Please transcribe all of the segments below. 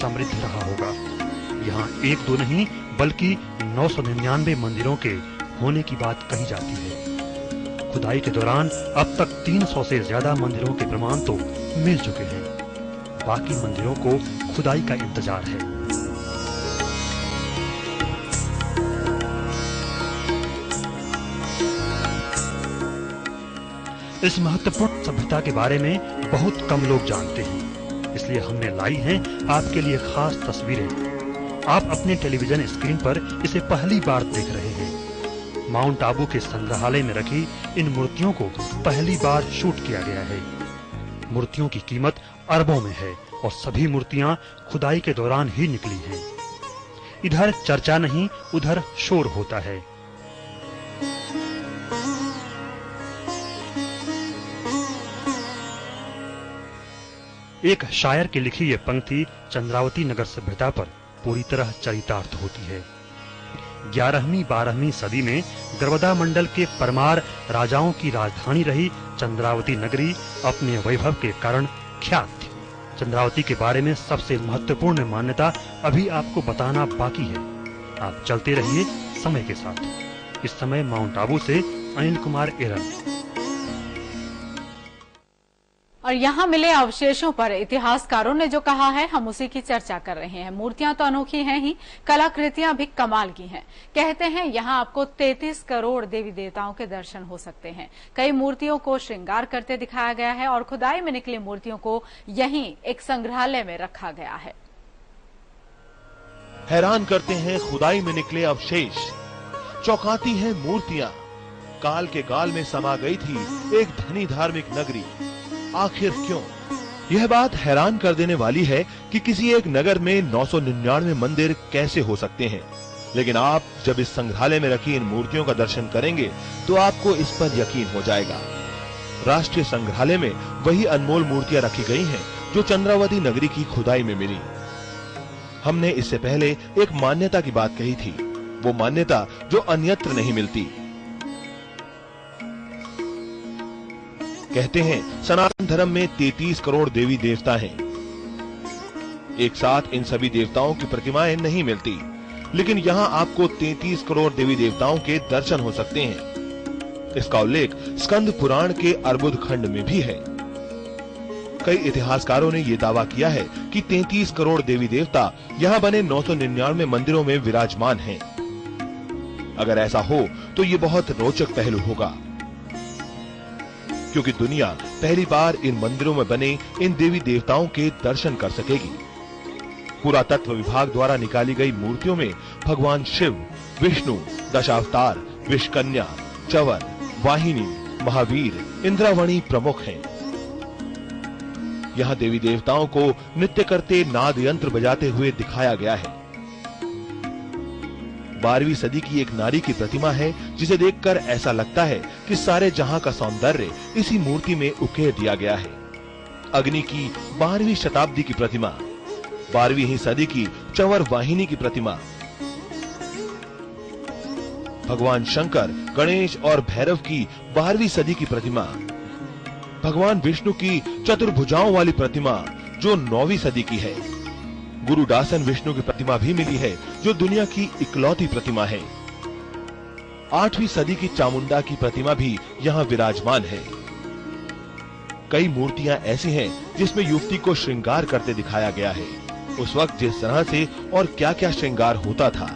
समृद्ध रहा होगा। यहाँ एक दो नहीं बल्कि 999 मंदिरों के होने की बात कही जाती है। खुदाई के दौरान अब तक 300 से ज्यादा मंदिरों के प्रमाण तो मिल चुके हैं। बाकी मंदिरों को खुदाई का इंतजार है। इस महत्वपूर्ण सभ्यता के बारे में बहुत कम लोग जानते हैं, इसलिए हमने लाई हैं आपके लिए खास तस्वीरें। आप अपने टेलीविजन स्क्रीन पर इसे पहली बार देख रहे हैं। माउंट आबू के संग्रहालय में रखी इन मूर्तियों को पहली बार शूट किया गया है। मूर्तियों की कीमत अरबों में है और सभी मूर्तियां खुदाई के दौरान ही निकली हैं। इधर चर्चा नहीं, उधर शोर होता है। एक शायर की लिखी ये पंक्ति चंद्रावती नगर सभ्यता पर पूरी तरह चरितार्थ होती है। 11वीं 12वीं सदी में गर्वदा मंडल के परमार राजाओं की राजधानी रही चंद्रावती नगरी अपने वैभव के कारण ख्यात थी। चंद्रावती के बारे में सबसे महत्वपूर्ण मान्यता अभी आपको बताना बाकी है। आप चलते रहिए समय के साथ। इस समय माउंट आबू से अनिल कुमार एरन। और यहाँ मिले अवशेषों पर इतिहासकारों ने जो कहा है हम उसी की चर्चा कर रहे हैं। मूर्तियां तो अनोखी हैं ही, कलाकृतियां भी कमाल की हैं। कहते हैं यहाँ आपको 33 करोड़ देवी देवताओं के दर्शन हो सकते हैं। कई मूर्तियों को श्रृंगार करते दिखाया गया है और खुदाई में निकली मूर्तियों को यहीं एक संग्रहालय में रखा गया है। हैरान करते हैं खुदाई में निकले अवशेष, चौंकाती हैं मूर्तियां। काल के गाल में समा गई थी एक धनी धार्मिक नगरी। आखिर क्यों? यह बात हैरान कर देने वाली है कि किसी एक नगर में 999 मंदिर कैसे हो सकते हैं। लेकिन आप जब इस संग्रहालय में रखी इन मूर्तियों का दर्शन करेंगे तो आपको इस पर यकीन हो जाएगा। राष्ट्रीय संग्रहालय में वही अनमोल मूर्तियां रखी गई हैं जो चंद्रावती नगरी की खुदाई में मिली। हमने इससे पहले एक मान्यता की बात कही थी, वो मान्यता जो अन्यत्र नहीं मिलती। कहते हैं सनातन धर्म में 33 करोड़ देवी देवता हैं। एक साथ इन सभी देवताओं की प्रतिमाएं नहीं मिलती, लेकिन यहाँ आपको 33 करोड़ देवी देवताओं के दर्शन हो सकते हैं। इसका उल्लेख स्कंद पुराण के अर्बुद खंड में भी है। कई इतिहासकारों ने यह दावा किया है कि 33 करोड़ देवी देवता यहाँ बने 999 मंदिरों में विराजमान हैं। अगर ऐसा हो तो ये बहुत रोचक पहलू होगा, क्योंकि दुनिया पहली बार इन मंदिरों में बने इन देवी देवताओं के दर्शन कर सकेगी। पुरातत्व विभाग द्वारा निकाली गई मूर्तियों में भगवान शिव, विष्णु, दशावतार, विषकन्या, चवर, वाहिनी, महावीर, इंद्रावणी प्रमुख हैं। यहाँ देवी देवताओं को नृत्य करते नाद यंत्र बजाते हुए दिखाया गया है। 12वीं सदी की एक नारी की प्रतिमा है जिसे देखकर ऐसा लगता है कि सारे जहां का सौंदर्य इसी मूर्ति में उकेर दिया गया है। अग्नि की 12वीं शताब्दी की प्रतिमा, 12वीं ही सदी की चवर वाहिनी की प्रतिमा, भगवान शंकर, गणेश और भैरव की 12वीं सदी की प्रतिमा, भगवान विष्णु की चतुर्भुजाओं वाली प्रतिमा जो 9वीं सदी की है। गुरु दासन विष्णु की प्रतिमा भी मिली है जो दुनिया की इकलौती प्रतिमा है। 8वीं सदी की चामुंडा की प्रतिमा भी यहाँ विराजमान है। कई मूर्तियां ऐसी हैं जिसमें युवती को श्रृंगार करते दिखाया गया है। उस वक्त जिस तरह से और क्या क्या श्रृंगार होता था,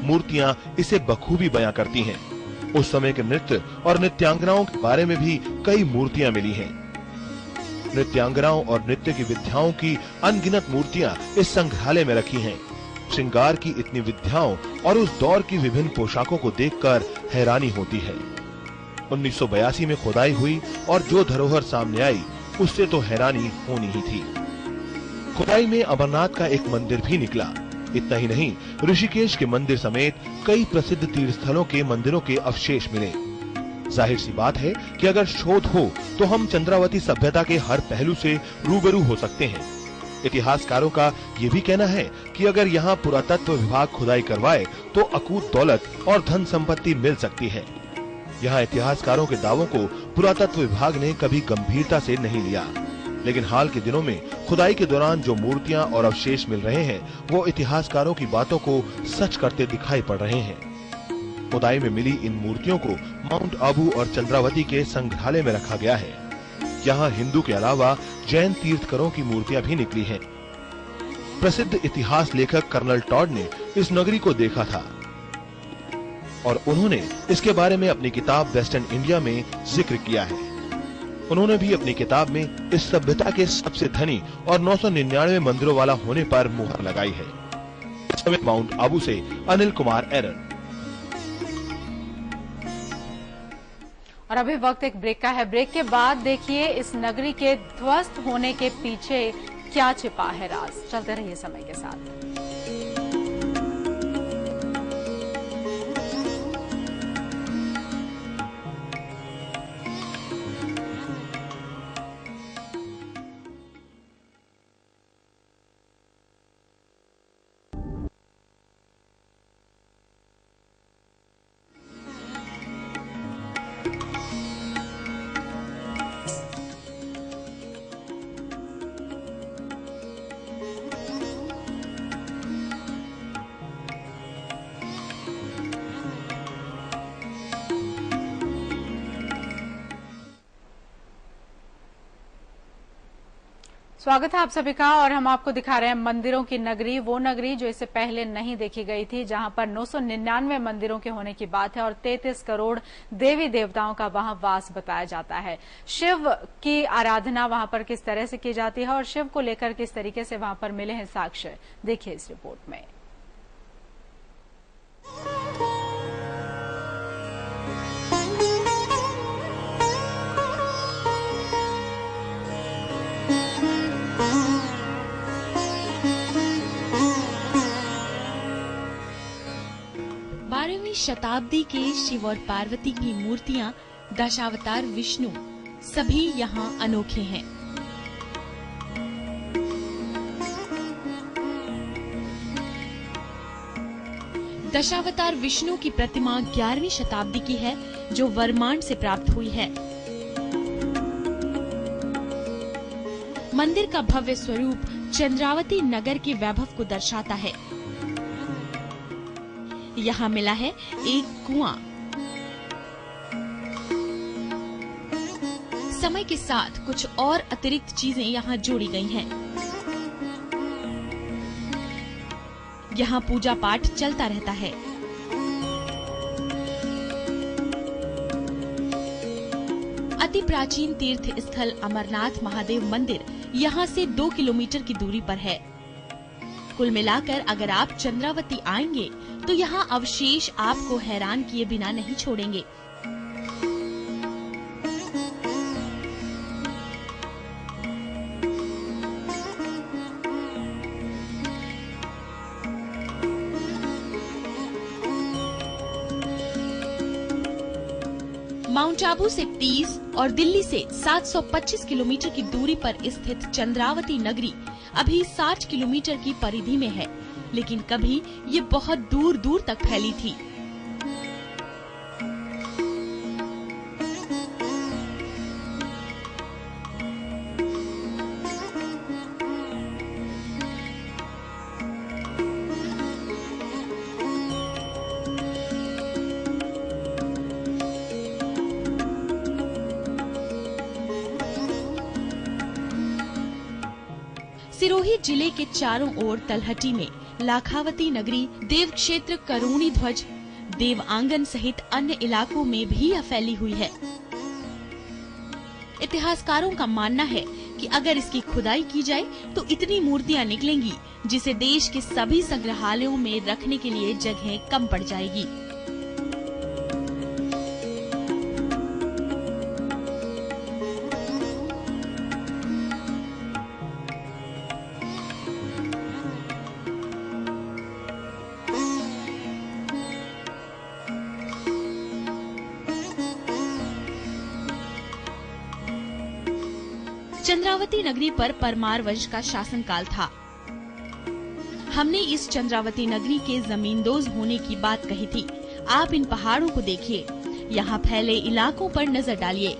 मूर्तियां इसे बखूबी बयां करती हैं। उस समय के नृत्य और नृत्यांगनाओं के बारे में भी कई मूर्तियां मिली हैं। नृत्यांगनाओं और नृत्य की विद्याओं की अनगिनत मूर्तियां इस संग्रहालय में रखी हैं। श्रृंगार की इतनी विद्याओं और उस दौर की विभिन्न पोशाकों को देखकर हैरानी होती है। 1982 में खुदाई हुई और जो धरोहर सामने आई उससे तो हैरानी होनी ही थी। खुदाई में अमरनाथ का एक मंदिर भी निकला। इतना ही नहीं, ऋषिकेश के मंदिर समेत कई प्रसिद्ध तीर्थ स्थलों के मंदिरों के अवशेष मिले। जाहिर सी बात है कि अगर शोध हो तो हम चंद्रावती सभ्यता के हर पहलू से रूबरू हो सकते हैं। इतिहासकारों का ये भी कहना है कि अगर यहाँ पुरातत्व विभाग खुदाई करवाए तो अकूत दौलत और धन संपत्ति मिल सकती है। यहाँ इतिहासकारों के दावों को पुरातत्व विभाग ने कभी गंभीरता से नहीं लिया, लेकिन हाल के दिनों में खुदाई के दौरान जो मूर्तियां और अवशेष मिल रहे हैं वो इतिहासकारों की बातों को सच करते दिखाई पड़ रहे हैं। खुदाई में मिली इन मूर्तियों को माउंट आबू और चंद्रावती के संग्रहालय में रखा गया है। यहाँ हिंदू के अलावा जैन तीर्थकरों की मूर्तियां भी निकली हैं। प्रसिद्ध इतिहास लेखक कर्नल टॉड ने इस नगरी को देखा था और उन्होंने इसके बारे में अपनी किताब वेस्टर्न इंडिया में जिक्र किया है। उन्होंने भी अपनी किताब में इस सभ्यता के सबसे धनी और 999 मंदिरों वाला होने पर मुहर लगाई है। माउंट आबू से अनिल कुमार एरन। और अभी वक्त एक ब्रेक का है। ब्रेक के बाद देखिए इस नगरी के ध्वस्त होने के पीछे क्या छिपा है राज। चलते रहिए समय के साथ। स्वागत है आप सभी का। और हम आपको दिखा रहे हैं मंदिरों की नगरी, वो नगरी जो इससे पहले नहीं देखी गई थी, जहां पर 999 मंदिरों के होने की बात है और 33 करोड़ देवी देवताओं का वहां वास बताया जाता है। शिव की आराधना वहां पर किस तरह से की जाती है और शिव को लेकर किस तरीके से वहां पर मिले हैं साक्ष्य, देखिए इस रिपोर्ट में। शताब्दी के शिव और पार्वती की मूर्तियां, दशावतार विष्णु सभी यहाँ अनोखे हैं। दशावतार विष्णु की प्रतिमा 11वीं शताब्दी की है जो वर्मांड से प्राप्त हुई है। मंदिर का भव्य स्वरूप चंद्रावती नगर के वैभव को दर्शाता है। यहाँ मिला है एक कुआं। समय के साथ कुछ और अतिरिक्त चीजें यहाँ जोड़ी गई हैं। यहाँ पूजा पाठ चलता रहता है। अति प्राचीन तीर्थ स्थल अमरनाथ महादेव मंदिर यहाँ से 2 किलोमीटर की दूरी पर है। कुल मिलाकर अगर आप चंद्रावती आएंगे तो यहाँ अवशेष आपको हैरान किए बिना नहीं छोड़ेंगे। माउंट आबू से 30 और दिल्ली से 725 किलोमीटर की दूरी पर स्थित चंद्रावती नगरी अभी 60 किलोमीटर की परिधि में है, लेकिन कभी ये बहुत दूर दूर तक फैली थी। सिरोही जिले के चारों ओर तलहटी में लाखावती नगरी, देव क्षेत्र करोणी ध्वज, देव आंगन सहित अन्य इलाकों में भी यह फैली हुई है। इतिहासकारों का मानना है कि अगर इसकी खुदाई की जाए तो इतनी मूर्तियां निकलेंगी जिसे देश के सभी संग्रहालयों में रखने के लिए जगह कम पड़ जाएगी। चंद्रावती नगरी पर परमार वंश का शासनकाल था। हमने इस चंद्रावती नगरी के जमींदोज होने की बात कही थी। आप इन पहाड़ों को देखिए, यहाँ फैले इलाकों पर नजर डालिए।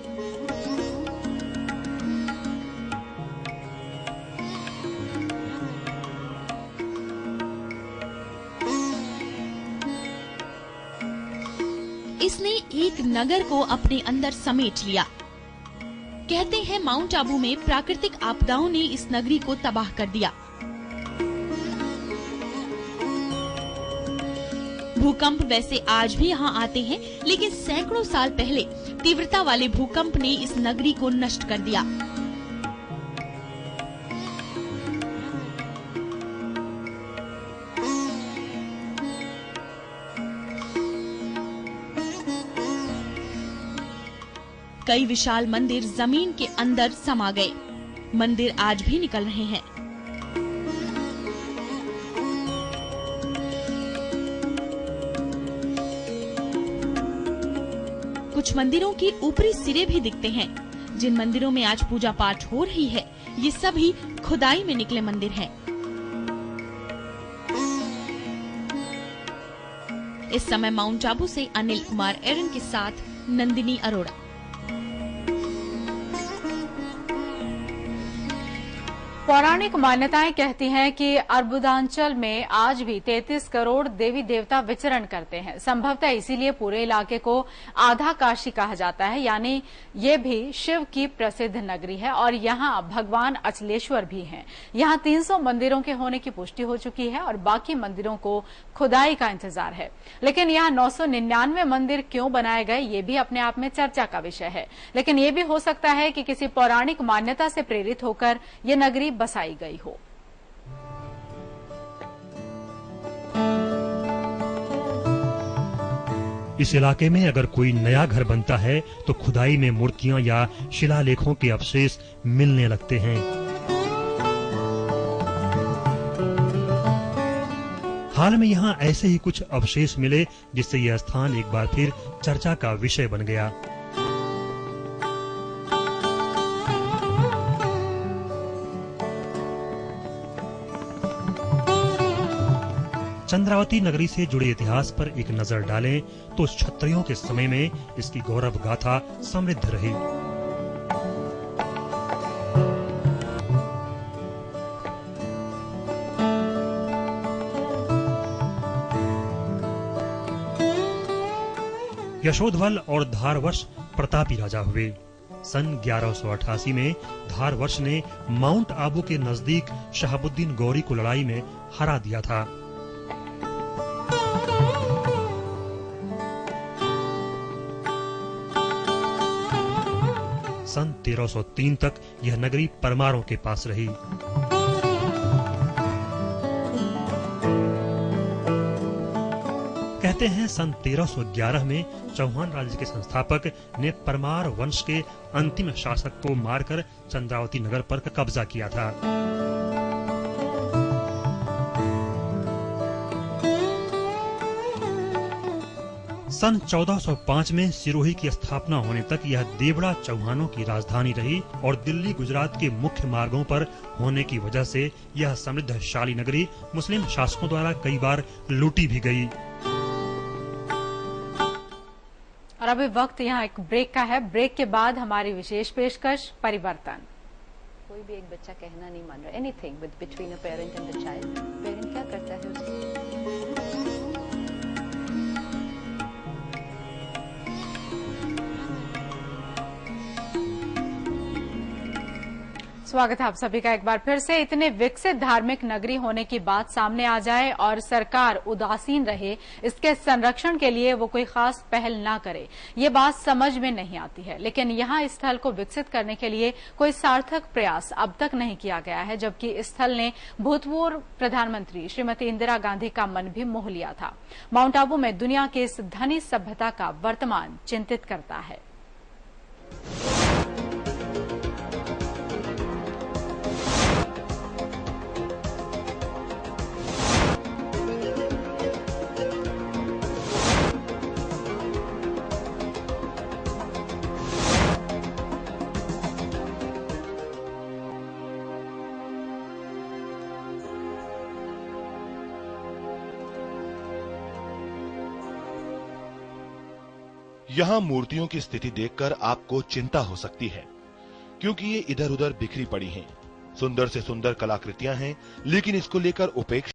इसने एक नगर को अपने अंदर समेट लिया। कहते हैं माउंट आबू में प्राकृतिक आपदाओं ने इस नगरी को तबाह कर दिया। भूकंप वैसे आज भी यहाँ आते हैं, लेकिन सैकड़ों साल पहले तीव्रता वाले भूकंप ने इस नगरी को नष्ट कर दिया। कई विशाल मंदिर जमीन के अंदर समा गए। मंदिर आज भी निकल रहे हैं। कुछ मंदिरों की ऊपरी सिरे भी दिखते हैं। जिन मंदिरों में आज पूजा पाठ हो रही है, ये सभी खुदाई में निकले मंदिर हैं। इस समय माउंट आबू से अनिल कुमार एरन के साथ नंदिनी अरोड़ा। पौराणिक मान्यताएं कहती हैं कि अर्बुदांचल में आज भी 33 करोड़ देवी देवता विचरण करते हैं। संभवतः इसीलिए पूरे इलाके को आधा काशी कहा जाता है, यानी ये भी शिव की प्रसिद्ध नगरी है और यहाँ भगवान अचलेश्वर भी हैं। यहाँ 300 मंदिरों के होने की पुष्टि हो चुकी है और बाकी मंदिरों को खुदाई का इंतजार है। लेकिन यहाँ 999 मंदिर क्यों बनाए गए, ये भी अपने आप में चर्चा का विषय है। लेकिन ये भी हो सकता है कि किसी पौराणिक मान्यता से प्रेरित होकर ये नगरी बसाई गई हो। इस इलाके में अगर कोई नया घर बनता है तो खुदाई में मूर्तियां या शिलालेखों के अवशेष मिलने लगते हैं। हाल में यहाँ ऐसे ही कुछ अवशेष मिले, जिससे यह स्थान एक बार फिर चर्चा का विषय बन गया। चंद्रावती नगरी से जुड़े इतिहास पर एक नजर डालें तो क्षत्रियों के समय में इसकी गौरव गाथा समृद्ध रही। यशोधवल और धारवर्ष प्रतापी राजा हुए। सन 1188 में धारवर्ष ने माउंट आबू के नजदीक शहाबुद्दीन गौरी को लड़ाई में हरा दिया था। सन 1303 तक यह नगरी परमारों के पास रही। कहते हैं सन 1311 में चौहान राज्य के संस्थापक ने परमार वंश के अंतिम शासक को मारकर चंद्रावती नगर पर कब्जा किया था। सन 1405 में सिरोही की स्थापना होने तक यह देवड़ा चौहानों की राजधानी रही और दिल्ली गुजरात के मुख्य मार्गों पर होने की वजह से यह समृद्धशाली नगरी मुस्लिम शासकों द्वारा कई बार लूटी भी गई। और अभी वक्त यहाँ एक ब्रेक का है। ब्रेक के बाद हमारी विशेष पेशकश परिवर्तन। कोई भी एक बच्चा कहना नहीं मान रहा, anything with between a parent and the child, parent क्या करता है उसको? स्वागत है आप सभी का एक बार फिर से। इतने विकसित धार्मिक नगरी होने की बात सामने आ जाए और सरकार उदासीन रहे, इसके संरक्षण के लिए वो कोई खास पहल ना करे, ये बात समझ में नहीं आती है। लेकिन यहाँ इस स्थल को विकसित करने के लिए कोई सार्थक प्रयास अब तक नहीं किया गया है, जबकि इस स्थल ने भूतपूर्व प्रधानमंत्री श्रीमती इंदिरा गांधी का मन भी मोह लिया था। माउंट आबू में दुनिया के इस धनी सभ्यता का वर्तमान चिंतित करता है। यहाँ मूर्तियों की स्थिति देखकर आपको चिंता हो सकती है, क्योंकि ये इधर उधर बिखरी पड़ी हैं। सुंदर से सुंदर कलाकृतियां हैं, लेकिन इसको लेकर उपेक्षा